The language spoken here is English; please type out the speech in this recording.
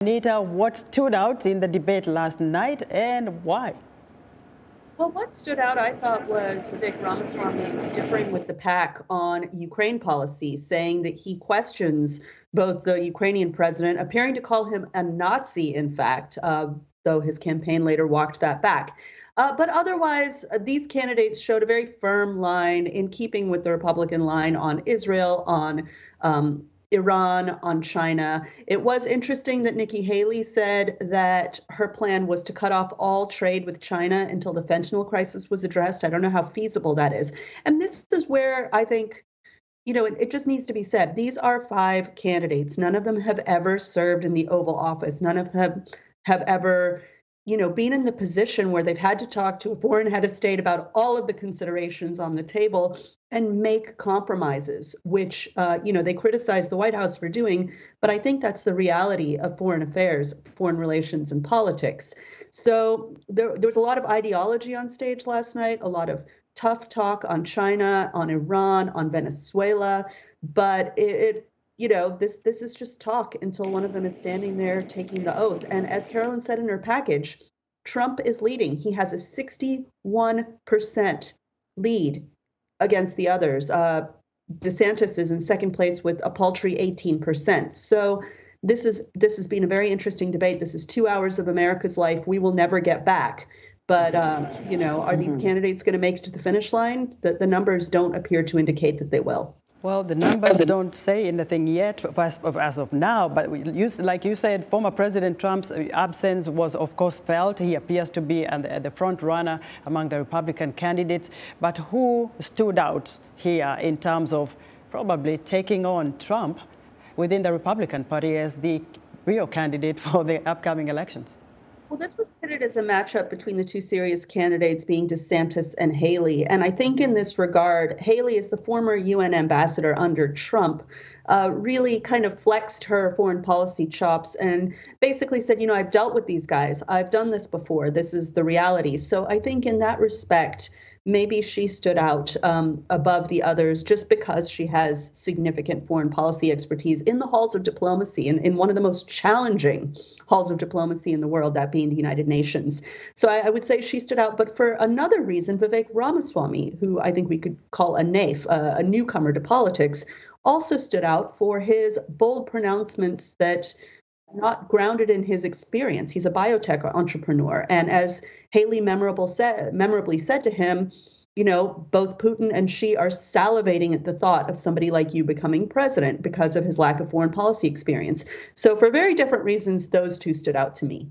Anita, what stood out in the debate last night and why? Well, what stood out, I thought, was Vivek Ramaswamy's differing with the pack on Ukraine policy, saying that he questions both the Ukrainian president, appearing to call him a Nazi, in fact, though his campaign later walked that back. But otherwise, these candidates showed a very firm line in keeping with the Republican line on Israel, on Iran, on China. It was interesting that Nikki Haley said that her plan was to cut off all trade with China until the fentanyl crisis was addressed. I don't know how feasible that is. And this is where I think, it just needs to be said. These are five candidates. None of them have ever served in the Oval Office. None of them have ever been in the position where they've had to talk to a foreign head of state about all of the considerations on the table and make compromises, which, they criticize the White House for doing. But I think that's the reality of foreign affairs, foreign relations, and politics. So there was a lot of ideology on stage last night, a lot of tough talk on China, on Iran, on Venezuela. But this is just talk until one of them is standing there taking the oath. And as Carolyn said in her package, Trump is leading. He has a 61% lead against the others. DeSantis is in second place with a paltry 18%. So this has been a very interesting debate. This is 2 hours of America's life we will never get back. But, are these candidates going to make it to the finish line? The numbers don't appear to indicate that they will. Well, the numbers don't say anything yet as of now, but like you said, former President Trump's absence was, of course, felt. He appears to be the front runner among the Republican candidates. But who stood out here in terms of probably taking on Trump within the Republican Party as the real candidate for the upcoming elections? Well, this was pitted as a matchup between the two serious candidates being DeSantis and Haley. And I think in this regard, Haley is the former UN ambassador under Trump, really kind of flexed her foreign policy chops and basically said, I've dealt with these guys. I've done this before. This is the reality. So I think in that respect, maybe she stood out above the others just because she has significant foreign policy expertise in the halls of diplomacy, in one of the most challenging halls of diplomacy in the world, that being the United Nations. So I would say she stood out. But for another reason, Vivek Ramaswamy, who I think we could call a naif, a newcomer to politics, also stood out for his bold pronouncements that not grounded in his experience. He's a biotech entrepreneur. And as Haley memorably said to him, both Putin and she are salivating at the thought of somebody like you becoming president because of his lack of foreign policy experience. So for very different reasons, those two stood out to me.